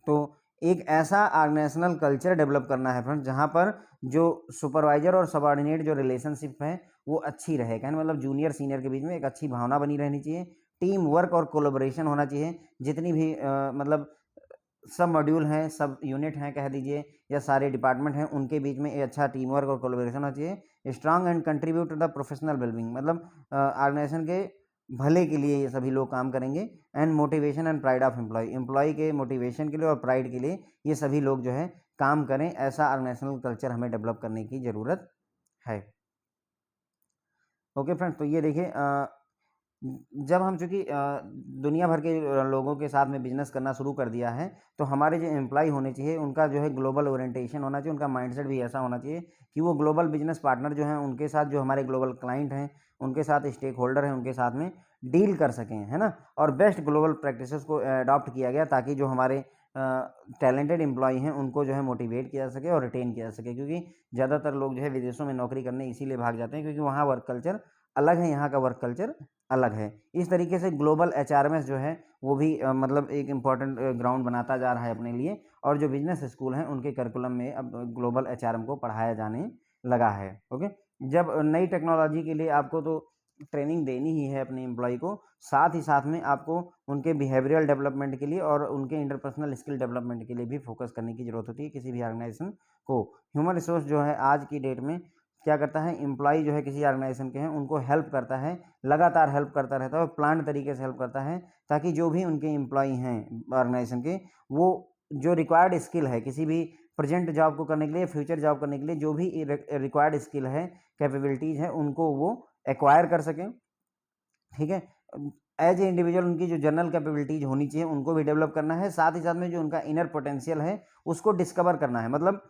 तो एक ऐसा organisational culture develop करना है friends जहाँ पर जो सुपरवाइजर और सबॉर्डिनेट जो रिलेशनशिप है वो अच्छी रहे, कहने मतलब जूनियर सीनियर के बीच में एक अच्छी भावना बनी रहनी चाहिए, टीम वर्क और कोलैबोरेशन होना चाहिए, जितनी भी मतलब सब मॉड्यूल हैं, सब यूनिट हैं कह दीजिए, या सारे डिपार्टमेंट हैं, उनके बीच में एक अच्छा टीम वर्क और कोलैबोरेशन होना चाहिए। Strong and contribute to the professional wellbeing, मतलब ऑर्गेनाइजेशन के भले के लिए ये सभी लोग काम करेंगे। And motivation and pride of employee, employee के मोटिवेशन के लिए और प्राइड के लिए ये सभी लोग जो है काम करें, ऐसा ऑर्गेनाइजेशनल कल्चर हमें डेवलप करने की ज़रूरत है। ओके फ्रेंड्स, तो ये देखिए जब हम चूँकि दुनिया भर के लोगों के साथ में बिज़नेस करना शुरू कर दिया है, तो हमारे जो एम्प्लॉय होने चाहिए उनका जो है ग्लोबल ओरिएंटेशन होना चाहिए, उनका माइंडसेट भी ऐसा होना चाहिए कि वो ग्लोबल बिज़नेस पार्टनर जो हैं उनके साथ, जो हमारे ग्लोबल क्लाइंट हैं, उनके साथ स्टेक होल्डर हैं, उनके साथ में डील कर सकें, है ना? और बेस्ट ग्लोबल प्रैक्टिसेस को अडॉप्ट किया गया ताकि जो हमारे टैलेंटेड एम्प्लॉय हैं उनको जो है मोटिवेट किया जा सके और रिटेन किया जा सके, क्योंकि ज़्यादातर लोग जो है विदेशों में नौकरी करने इसीलिए भाग जाते हैं क्योंकि वहाँ वर्क कल्चर अलग है, यहाँ का वर्क कल्चर अलग है। इस तरीके से ग्लोबल एचआरएमएस जो है वो भी मतलब एक इम्पॉर्टेंट ग्राउंड बनाता जा रहा है अपने लिए, और जो बिजनेस स्कूल हैं उनके करिकुलम में अब ग्लोबल एचआरएम को पढ़ाया जाने लगा है। ओके, जब नई टेक्नोलॉजी के लिए आपको तो ट्रेनिंग देनी ही है अपने एम्प्लॉय को, साथ ही साथ में आपको उनके बिहेवियरल डेवलपमेंट के लिए और उनके इंटरपर्सनल स्किल डेवलपमेंट के लिए भी फोकस करने की ज़रूरत होती है किसी भी ऑर्गेनाइजेशन को। ह्यूमन रिसोर्स जो है आज की डेट में क्या करता है, एम्प्लॉय जो है किसी ऑर्गेनाइजेशन के हैं उनको हेल्प करता है, लगातार हेल्प करता रहता है और प्लान तरीके से हेल्प करता है, ताकि जो भी उनके एम्प्लॉय हैं ऑर्गेनाइजेशन के, वो जो रिक्वायर्ड स्किल है किसी भी प्रेजेंट जॉब को करने के लिए, फ्यूचर जॉब करने के लिए, जो भी रिक्वायर्ड स्किल है, कैपेबिलिटीज़ है, उनको वो एक्वायर कर सकें। ठीक है, एज ए इंडिविजुअल उनकी जो जनरल कैपेबिलिटीज़ होनी चाहिए उनको भी डेवलप करना है, साथ ही साथ में जो उनका इनर पोटेंशियल है उसको डिस्कवर करना है। मतलब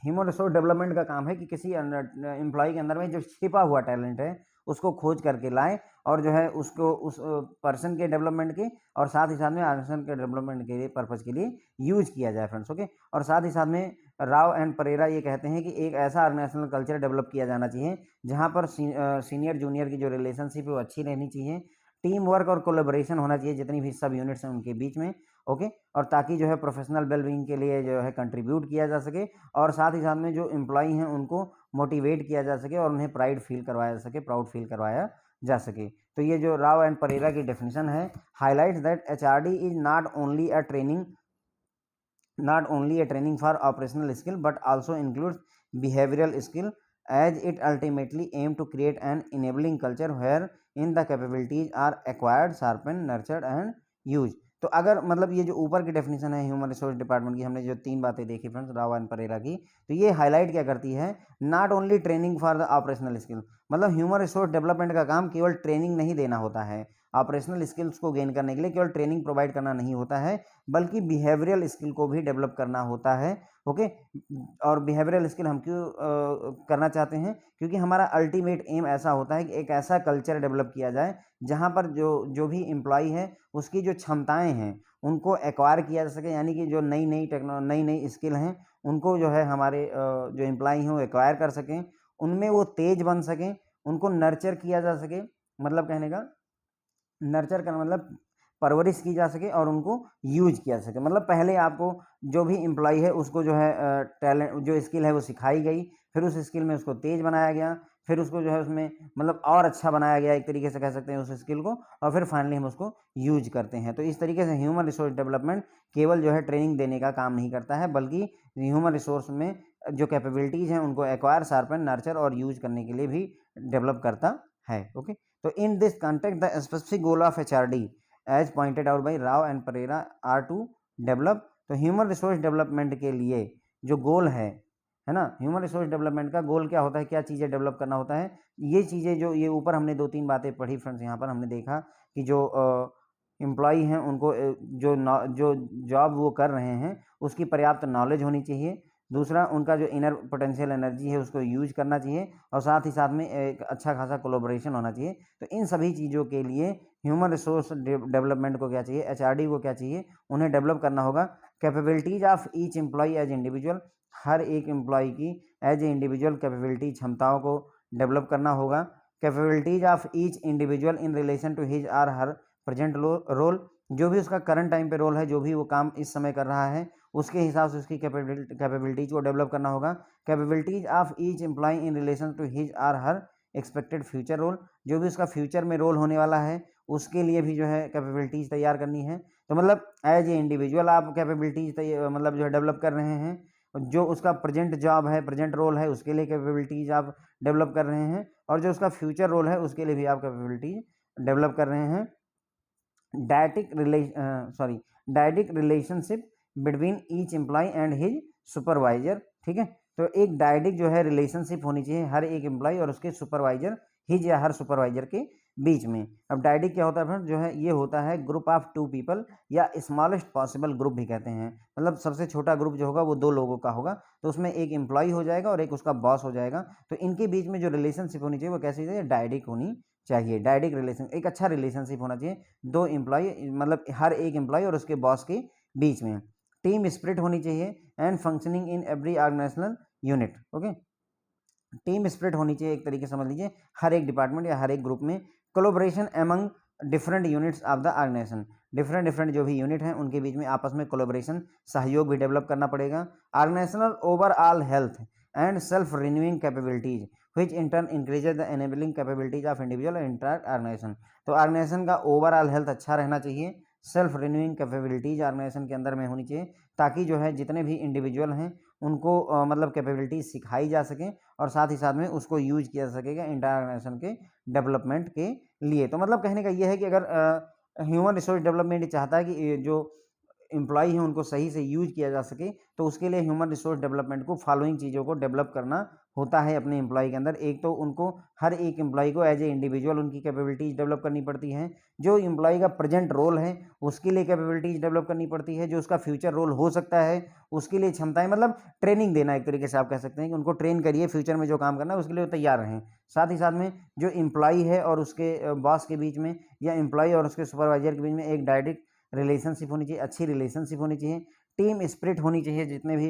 ह्यूमन रिसोर्स डेवलपमेंट का काम है कि किसी एम्प्लॉय के अंदर में जो छिपा हुआ टैलेंट है उसको खोज करके लाएं और जो है उसको उस पर्सन के डेवलपमेंट के और साथ ही साथ में ऑर्गेनाइजेशन के डेवलपमेंट के लिए पर्पज़ के लिए यूज किया जाए फ्रेंड्स। ओके, और साथ ही साथ में राव एंड परेरा ये कहते हैं कि एक ऐसा ऑर्गेनाइजेशनल कल्चर डेवलप किया जाना चाहिए जहाँ पर सीनियर जूनियर की जो रिलेशनशिप है वो अच्छी रहनी चाहिए, टीम वर्क और कोलेबोरेशन होना चाहिए जितनी भी सब यूनिट्स हैं उनके बीच में। ओके, और ताकि जो है प्रोफेशनल वेलबींग के लिए जो है कंट्रीब्यूट किया जा सके, और साथ ही साथ में जो एम्प्लॉई हैं उनको मोटिवेट किया जा सके और उन्हें प्राइड फील करवाया जा सके, प्राउड फील करवाया जा सके। तो ये जो राव एंड परेरा की डेफिनेशन है highlights that HRD is not only a training for operational skill but also includes behavioral skill, as it ultimately aim to create an enabling culture where in the capabilities are acquired, sharpened, nurtured and used। तो अगर मतलब ये जो ऊपर की definition है human resource department की, हमने जो 3 बातें देखी फ्रेंड्स राव एंड परेरा की, तो ये हाईलाइट क्या करती है, not only training for the operational skill, मतलब ह्यूमन रिसोर्स डेवलपमेंट का काम केवल ट्रेनिंग नहीं देना होता है, ऑपरेशनल स्किल्स को गेन करने के लिए केवल ट्रेनिंग प्रोवाइड करना नहीं होता है, बल्कि बिहेवियरल स्किल को भी डेवलप करना होता है। ओके, और बिहेवियरल स्किल हम क्यों करना चाहते हैं, क्योंकि हमारा अल्टीमेट एम ऐसा होता है कि एक ऐसा कल्चर डेवलप किया जाए जहां पर जो भी एम्प्लॉय है उसकी जो क्षमताएं हैं उनको एक्वायर किया जा सके, यानी कि जो नई नई स्किल हैं उनको जो है हमारे जो एम्प्लॉय हैं वो एक्वायर कर सकें, उनमें वो तेज बन सकें, उनको नर्चर किया जा सके, मतलब कहने का नर्चर करना मतलब परवरिश की जा सके और उनको यूज किया जा सके। मतलब पहले आपको जो भी एम्प्लॉय है उसको जो है टैलेंट जो स्किल है वो सिखाई गई, फिर उस स्किल में उसको तेज बनाया गया, फिर उसको जो है उसमें मतलब और अच्छा बनाया गया, एक तरीके से कह सकते हैं उस स्किल को, और फिर फाइनली हम उसको यूज करते हैं। तो इस तरीके से ह्यूमन रिसोर्स डेवलपमेंट केवल जो है ट्रेनिंग देने का काम नहीं करता है, बल्कि ह्यूमन रिसोर्स में जो कैपेबिलिटीज़ हैं उनको एक्वायर, शार्पन, नर्चर और यूज करने के लिए भी डेवलप करता है। ओके, तो in this context the specific goal of HRD as pointed out by Rao and Pereira are to develop. तो ह्यूमन रिसोर्स डेवलपमेंट के लिए जो गोल है ना, ह्यूमन रिसोर्स डेवलपमेंट का गोल क्या होता है, क्या चीज़ें डेवलप करना होता है, ये चीज़ें जो ये ऊपर हमने 2-3 बातें पढ़ी फ्रेंड्स, यहाँ पर हमने देखा कि जो एम्प्लॉई हैं उनको जो जॉब वो कर रहे हैं उसकी पर्याप्त नॉलेज होनी चाहिए, दूसरा उनका जो इनर पोटेंशियल एनर्जी है उसको यूज करना चाहिए, और साथ ही साथ में एक अच्छा खासा कोलैबोरेशन होना चाहिए। तो इन सभी चीज़ों के लिए ह्यूमन रिसोर्स डेवलपमेंट को क्या चाहिए, एचआरडी को क्या चाहिए, उन्हें डेवलप करना होगा capabilities of each employ as individual, हर एक एम्प्लॉय की एज ए इंडिविजुअल कैपेबिलिटी क्षमताओं को डेवलप करना होगा, capabilities of each individual in relation to his or her present role, जो भी उसका करंट टाइम पे रोल है, जो भी वो काम इस समय कर रहा है उसके हिसाब से उसकी कैपेबिलिटीज को डेवलप करना होगा, capabilities of each employee in relation to his or her expected future role, जो भी उसका फ्यूचर में रोल होने वाला है उसके लिए भी जो है कैपेबिलिटीज तैयार करनी है। तो मतलब एज ए इंडिविजुअल आप कैपेबिलिटीज मतलब जो है डेवलप कर रहे हैं, जो उसका प्रेजेंट जॉब है, प्रेजेंट रोल है, उसके लिए कैपेबिलिटीज आप डेवलप कर रहे हैं, और जो उसका फ्यूचर रोल है उसके लिए भी आप कैपेबिलिटीज डेवलप कर रहे हैं। Dietetic relationship between each employ and his supervisor. ठीक है, तो एक डायटिक जो है रिलेशनशिप होनी चाहिए हर एक एम्प्लॉय और उसके सुपरवाइजर, हिज या हर सुपरवाइजर के बीच में। अब डायडिक क्या होता है फ्रेंड्स, जो है ये होता है ग्रुप ऑफ 2 पीपल या स्मॉलेस्ट पॉसिबल ग्रुप भी कहते हैं। मतलब सबसे छोटा ग्रुप जो होगा वो 2 लोगों का होगा, तो उसमें एक एम्प्लॉय हो जाएगा और एक उसका बॉस हो जाएगा। तो इनके बीच में जो रिलेशनशिप होनी चाहिए वो कैसी चाहिए, डायडिक होनी चाहिए। डायडिक रिलेशन, एक अच्छा रिलेशनशिप होना चाहिए 2 एम्प्लॉय, मतलब हर एक एम्प्लॉय और उसके बॉस के बीच में। टीम स्पिरिट होनी चाहिए and functioning in every organisational unit. Okay, team spirit होनी चाहिए, एक तरीके से समझ लीजिए हर एक डिपार्टमेंट या हर एक ग्रुप में। Collaboration among different units of the organisation, different जो भी यूनिट हैं उनके बीच में आपस में कोलोब्रेशन, सहयोग भी डेवलप करना पड़ेगा। Organisational overall health and self renewing capabilities which in turn increases the enabling capabilities of individual and entire organization। तो ऑर्गेनाइजेशन का ओवरऑल हेल्थ अच्छा रहना चाहिए, सेल्फ रिन्यूइंग कैपेबिलिटीज ऑर्गेनाइजेशन के अंदर में होनी चाहिए, ताकि जो है जितने भी इंडिविजुअल हैं उनको मतलब कैपेबिलिटीज सिखाई जा सकें और साथ ही साथ में उसको यूज किया जा सकेगा इंटायर ऑर्गेनाइजेशन के डेवलपमेंट के लिए। तो मतलब कहने का यह है कि अगर ह्यूमन रिसोर्स डेवलपमेंट चाहता है कि जो एम्प्लॉय हैं उनको सही से यूज किया जा सके, तो उसके लिए ह्यूमन रिसोर्स डेवलपमेंट को फॉलोइंग चीज़ों को डेवलप करना होता है अपने एम्प्लॉय के अंदर। एक तो उनको हर एक एम्प्लॉय को एज ए इंडिविजुअल उनकी कैपेबिलिटीज डेवलप करनी पड़ती हैं, जो एम्प्लॉय का प्रेजेंट रोल है उसके लिए कैपेबिलिटीज डेवलप करनी पड़ती है, जो उसका फ्यूचर रोल हो सकता है उसके लिए क्षमताएं, मतलब ट्रेनिंग देना, एक तरीके से आप कह सकते हैं कि उनको ट्रेन करिए, फ्यूचर में जो काम करना है उसके लिए वो तैयार रहें। साथ ही साथ में जो एम्प्लॉय है और उसके बॉस के बीच में या एम्प्लॉय और उसके सुपरवाइजर के बीच में एक डायरेक्ट रिलेशनशिप होनी चाहिए, अच्छी रिलेशनशिप होनी चाहिए। टीम स्पिरिट होनी चाहिए, जितने भी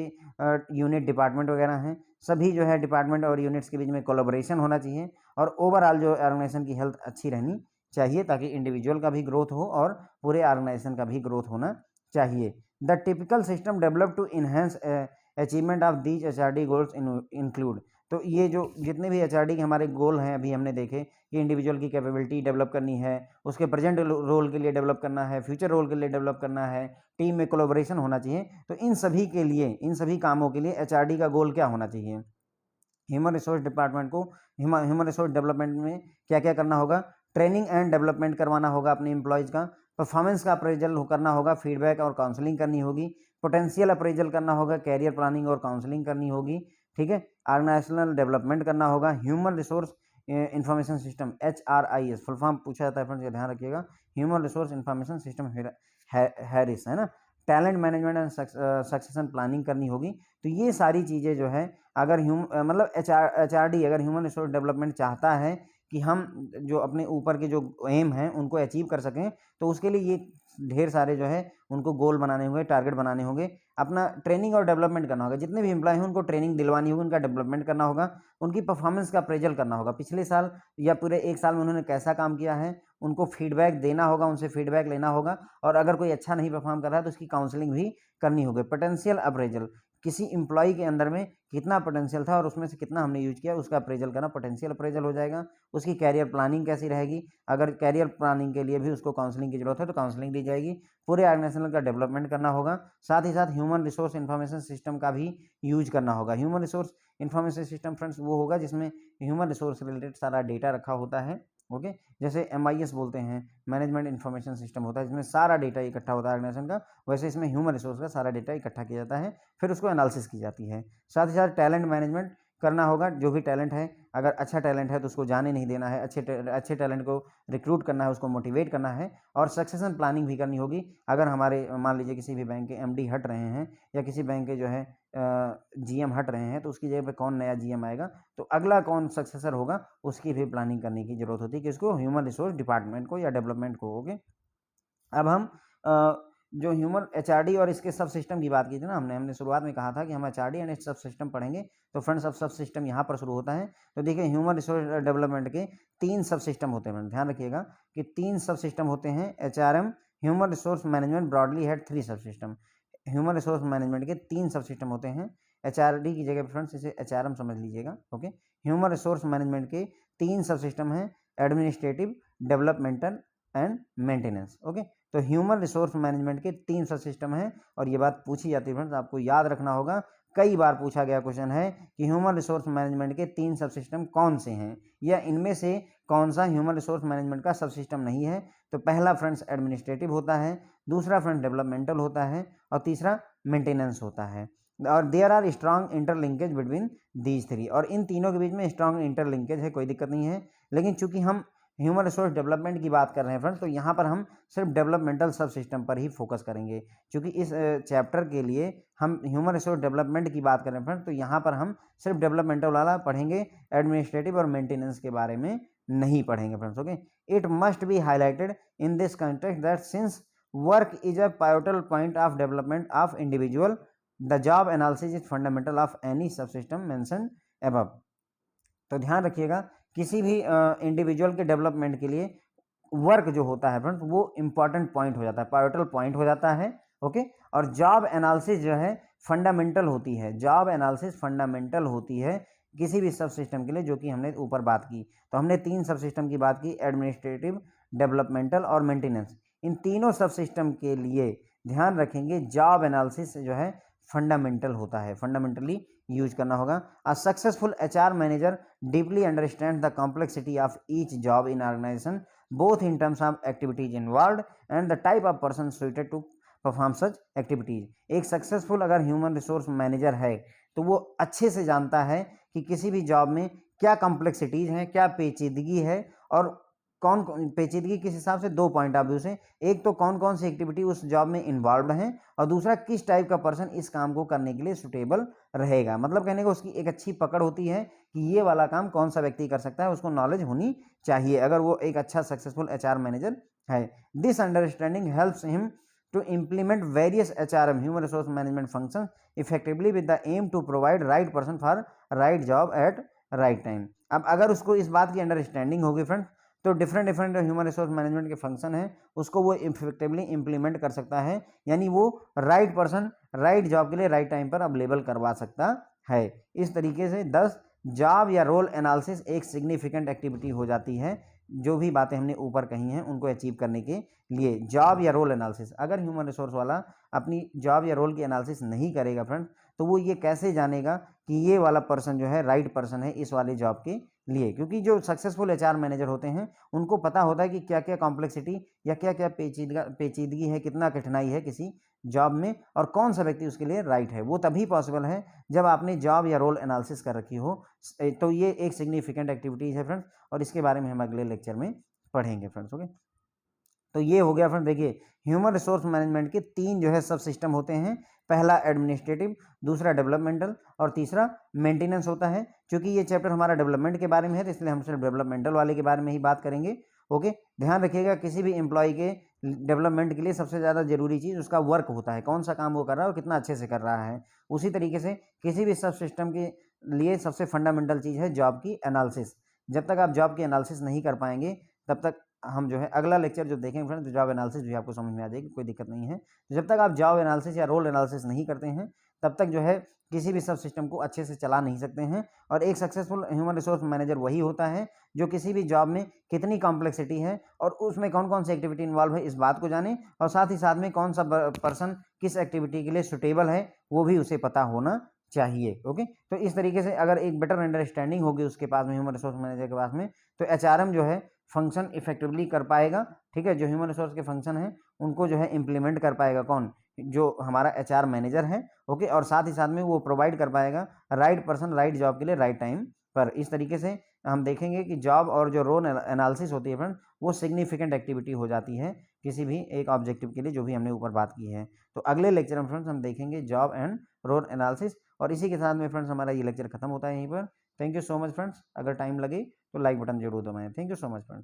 यूनिट डिपार्टमेंट वगैरह हैं सभी जो है डिपार्टमेंट और यूनिट्स के बीच में कोलैबोरेशन होना चाहिए, और ओवरऑल जो ऑर्गेनाइजेशन की हेल्थ अच्छी रहनी चाहिए, ताकि इंडिविजुअल का भी ग्रोथ हो और पूरे ऑर्गेनाइजेशन का भी ग्रोथ होना चाहिए। The typical system develop to enhance achievement of these HRD goals include. तो ये जो जितने भी एचआरडी के हमारे गोल हैं अभी हमने देखे कि इंडिविजुअल की कैपेबिलिटी डेवलप करनी है, उसके प्रेजेंट रोल के लिए डेवलप करना है, फ्यूचर रोल के लिए डेवलप करना है, टीम में कोलैबोरेशन होना चाहिए। तो इन सभी के लिए, इन सभी कामों के लिए एचआरडी का गोल क्या होना चाहिए, ह्यूमन रिसोर्स डिपार्टमेंट को ह्यूमन रिसोर्स डेवलपमेंट में क्या क्या करना होगा, ट्रेनिंग एंड डेवलपमेंट करवाना होगा अपने एम्प्लॉयज़ का, परफॉर्मेंस का अप्रेजल करना होगा, फीडबैक और काउंसलिंग करनी होगी, पोटेंशियल अप्रेजल करना होगा, कैरियर प्लानिंग और काउंसलिंग करनी होगी, ठीक है, ऑर्गेनाइजेशनल डेवलपमेंट करना होगा, human resource information system HRIS full form पूछा जाता है फ्रेंड्स, ध्यान रखिएगा, human resource information system Harris, है ना। Talent management and succession planning करनी होगी। तो ये सारी चीज़ें जो है अगर मतलब HRD अगर ह्यूमन रिसोर्स डेवलपमेंट चाहता है कि हम जो अपने ऊपर के जो एम हैं उनको अचीव कर सकें, तो उसके लिए ये ढेर सारे जो है उनको गोल बनाने होंगे, टारगेट बनाने होंगे, अपना ट्रेनिंग और डेवलपमेंट करना होगा, जितने भी एम्प्लॉय हैं उनको ट्रेनिंग दिलवानी होगी, उनका डेवलपमेंट करना होगा, उनकी परफॉर्मेंस का अप्रेजल करना होगा, पिछले साल या पूरे 1 साल में उन्होंने कैसा काम किया है उनको फीडबैक देना होगा, उनसे फीडबैक लेना होगा, और अगर कोई अच्छा नहीं परफॉर्म कर रहा है तो उसकी काउंसलिंग भी करनी होगी। पोटेंशियल अप्रेजल, किसी एम्प्लॉय के अंदर में कितना पोटेंशियल था और उसमें से कितना हमने यूज किया उसका अप्रेजल करना पोटेंशियल अप्रेजल हो जाएगा। उसकी कैरियर प्लानिंग कैसी रहेगी, अगर कैरियर प्लानिंग के लिए भी उसको काउंसलिंग की जरूरत है तो काउंसलिंग दी जाएगी। पूरे ऑर्गेनाइजेशन का डेवलपमेंट करना होगा, साथ ही साथ ह्यूमन रिसोर्स इंफॉर्मेशन सिस्टम का भी यूज करना होगा। Human resource information system friends वो होगा जिसमें ह्यूमन रिसोर्स रिलेटेड सारा डेटा रखा होता है, ओके, जैसे MIS बोलते हैं, मैनेजमेंट इन्फॉर्मेशन सिस्टम होता है जिसमें सारा डेटा इकट्ठा होता है ऑर्गेनाइजेशन का, वैसे इसमें ह्यूमन रिसोर्स का सारा डेटा इकट्ठा किया जाता है, फिर उसको एनालिसिस की जाती है। साथ ही साथ टैलेंट मैनेजमेंट करना होगा, जो भी टैलेंट है अगर अच्छा टैलेंट है तो उसको जाने नहीं देना है, अच्छे टैलेंट को रिक्रूट करना है, उसको मोटिवेट करना है, और सक्सेशन प्लानिंग भी करनी होगी। अगर हमारे मान लीजिए किसी भी बैंक के MD हट रहे हैं या किसी बैंक के जो है GM हट रहे हैं, तो उसकी जगह पे कौन नया GM आएगा, तो अगला कौन सक्सेसर होगा उसकी भी प्लानिंग करने की जरूरत होती है, किसको, ह्यूमन रिसोर्स डिपार्टमेंट को या डेवलपमेंट को, ओके। अब हम जो ह्यूमन HRD और इसके सब सिस्टम की बात की थी ना, हमने शुरुआत में कहा था कि हम HRD एंड सब सिस्टम पढ़ेंगे, तो फ्रेंड्स अब सब सिस्टम यहाँ पर शुरू होता है। तो देखिए ह्यूमन रिसोर्स डेवलपमेंट के 3 सब सिस्टम होते हैं, ध्यान रखिएगा कि 3 सब सिस्टम होते हैं। HRM human resource management broadly had 3 सब सिस्टम, ह्यूमन रिसोर्स मैनेजमेंट के 3 सब सिस्टम होते हैं। HRD की जगह फ्रेंड्स इसे HRM समझ लीजिएगा, ओके। ह्यूमन रिसोर्स मैनेजमेंट के 3 सब सिस्टम हैं, administrative, developmental and maintenance, okay. तो ह्यूमन रिसोर्स मैनेजमेंट के 3 सब सिस्टम हैं, और ये बात पूछी जाती है फ्रेंड्स, आपको याद रखना होगा, कई बार पूछा गया क्वेश्चन है कि ह्यूमन रिसोर्स मैनेजमेंट के 3 सब सिस्टम कौन से हैं, या इनमें से कौन सा ह्यूमन रिसोर्स मैनेजमेंट का सब सिस्टम नहीं है। तो पहला फ्रेंड्स एडमिनिस्ट्रेटिव होता है, दूसरा फ्रेंड्स डेवलपमेंटल होता है, और तीसरा मेंटेनेंस होता है। और there are strong interlinkage between these 3, और इन तीनों के बीच में स्ट्रांग इंटरलिंकेज है, कोई दिक्कत नहीं है। लेकिन चूंकि हम ह्यूमन रिसोर्स डेवलपमेंट की बात कर रहे हैं फ्रेंड्स, तो यहाँ पर हम सिर्फ डेवलपमेंटल सब सिस्टम पर ही फोकस करेंगे, क्योंकि इस चैप्टर के लिए हम ह्यूमन रिसोर्स डेवलपमेंट की बात कर रहे हैं फ्रेंड्स, तो यहाँ पर हम सिर्फ डेवलपमेंटल वाला पढ़ेंगे, एडमिनिस्ट्रेटिव और मेंटेनेंस के बारे में नहीं पढ़ेंगे friends. Okay, it must be highlighted in this context that since work is a pivotal point of development of individual, the job analysis is fundamental of any सब सिस्टम मेंशन अबव। तो ध्यान रखिएगा, किसी भी इंडिविजुअल के development के लिए work जो होता है फ्रेंड्स वो इंपॉर्टेंट पॉइंट हो जाता है, पाइवटल पॉइंट हो जाता है। ओके, और जॉब एनालिसिस जो है फंडामेंटल होती है, जॉब एनालिसिस फंडामेंटल होती है किसी भी सब सिस्टम के लिए, जो कि हमने ऊपर बात की। तो हमने 3 सब सिस्टम की बात की, एडमिनिस्ट्रेटिव, डेवलपमेंटल और मेंटेनेंस। इन तीनों सब सिस्टम के लिए ध्यान रखेंगे जॉब एनालिसिस जो है फंडामेंटल होता है, फंडामेंटली यूज करना होगा। A successful HR manager deeply understand the complexity of each job in organisation both in terms of activities involved and the type of person suited to perform such activities. एक successful अगर human resource manager है तो वो अच्छे से जानता है कि किसी भी जॉब में क्या कॉम्प्लेक्सिटीज हैं, क्या पेचीदगी है, और कौन पेचीदगी किस हिसाब से 2 पॉइंट ऑफ व्यू से, एक तो कौन कौन सी एक्टिविटी उस जॉब में इन्वॉल्व हैं, और दूसरा किस टाइप का पर्सन इस काम को करने के लिए सुटेबल रहेगा। मतलब कहने को उसकी एक अच्छी पकड़ होती है कि ये वाला काम कौन सा व्यक्ति कर सकता है, उसको नॉलेज होनी चाहिए अगर वो एक अच्छा सक्सेसफुल एचआर मैनेजर है। This understanding helps him to implement various HRM human resource management functions effectively with the aim to provide right person for right job at right time। अब अगर उसको इस बात की अंडरस्टैंडिंग होगी फ्रेंड्स, तो different different human resource management के function है उसको वो इफेक्टिवली इंप्लीमेंट कर सकता है, यानी वो राइट पर्सन राइट जॉब के लिए राइट टाइम पर अवेलेबल करवा सकता है। इस तरीके से 10 जॉब या रोल एनालिसिस एक सिग्निफिकेंट एक्टिविटी हो जाती है। जो भी बातें हमने ऊपर कही हैं उनको अचीव करने के लिए जॉब या रोल एनालिसिस, अगर ह्यूमन रिसोर्स वाला अपनी जॉब या रोल की एनालिसिस नहीं करेगा फ्रेंड्स, तो वो ये कैसे जानेगा कि ये वाला पर्सन जो है राइट पर्सन है इस वाले जॉब के लिए। क्योंकि जो सक्सेसफुल एचआर मैनेजर होते हैं उनको पता होता है कि क्या क्या कॉम्प्लेक्सिटी या क्या क्या पेचीदगी है, कितना कठिनाई है किसी जॉब में, और कौन सा व्यक्ति उसके लिए राइट है। वो तभी पॉसिबल है जब आपने जॉब या रोल एनालिसिस कर रखी हो। तो ये एक सिग्निफिकेंट एक्टिविटीज़ है फ्रेंड्स, और इसके बारे में हम अगले लेक्चर में पढ़ेंगे फ्रेंड्स। ओके, तो ये हो गया फ्रेंड्स। देखिए, ह्यूमन रिसोर्स मैनेजमेंट के 3 जो है सब सिस्टम होते हैं, पहला एडमिनिस्ट्रेटिव, दूसरा डेवलपमेंटल और तीसरा मेंटेनेंस होता है। क्योंकि ये चैप्टर हमारा डेवलपमेंट के बारे में है तो इसलिए हम सिर्फ डेवलपमेंटल वाले के बारे में ही बात करेंगे। ओके, ध्यान रखिएगा, किसी भी एम्प्लॉय के डेवलपमेंट के लिए सबसे ज़्यादा जरूरी चीज़ उसका वर्क होता है, कौन सा काम वो कर रहा है और कितना अच्छे से कर रहा है। उसी तरीके से किसी भी सब सिस्टम के लिए सबसे फंडामेंटल चीज़ है जॉब की एनालिसिस। जब तक आप जॉब की एनालिसिस नहीं कर पाएंगे तब तक हम जो है अगला लेक्चर जो देखेंगे फ्रेंड्स, जॉब एनालिसिस भी आपको समझ में आ जाएगी, कोई दिक्कत नहीं है। तो जब तक आप जॉब एनालिसिस या रोल एनालिसिस नहीं करते हैं तब तक जो है किसी भी सब सिस्टम को अच्छे से चला नहीं सकते हैं। और एक सक्सेसफुल ह्यूमन रिसोर्स मैनेजर वही होता है जो किसी भी जॉब में कितनी कॉम्प्लेक्सिटी है और उसमें कौन कौन सी एक्टिविटी इन्वॉल्व है इस बात को जाने, और साथ ही साथ में कौन सा पर्सन किस एक्टिविटी के लिए सुटेबल है वो भी उसे पता होना चाहिए। ओके, तो इस तरीके से अगर एक बेटर अंडरस्टैंडिंग होगी उसके पास में, ह्यूमन रिसोर्स मैनेजर के पास में, तो एचआरएम जो है फंक्शन इफेक्टिवली कर पाएगा। ठीक है, जो ह्यूमन रिसोर्स के फंक्शन है उनको जो है इंप्लीमेंट कर पाएगा कौन, जो हमारा एचआर मैनेजर है। ओके, और साथ ही साथ में वो प्रोवाइड कर पाएगा राइट पर्सन राइट जॉब के लिए राइट टाइम पर। इस तरीके से हम देखेंगे कि जॉब और जो रोल एनालिसिस होती है फ्रेंड, वो सिग्निफिकेंट एक्टिविटी हो जाती है किसी भी एक ऑब्जेक्टिव के लिए, जो भी हमने ऊपर बात की है। तो अगले लेक्चर में फ्रेंड्स हम देखेंगे जॉब एंड रोल एनालिसिस, और इसी के साथ में फ्रेंड्स हमारा ये लेक्चर खत्म होता है यहीं पर। Thank you so much friends, अगर टाइम लगे तो लाइक बटन जरूर दबाएं। Thank you so much friends.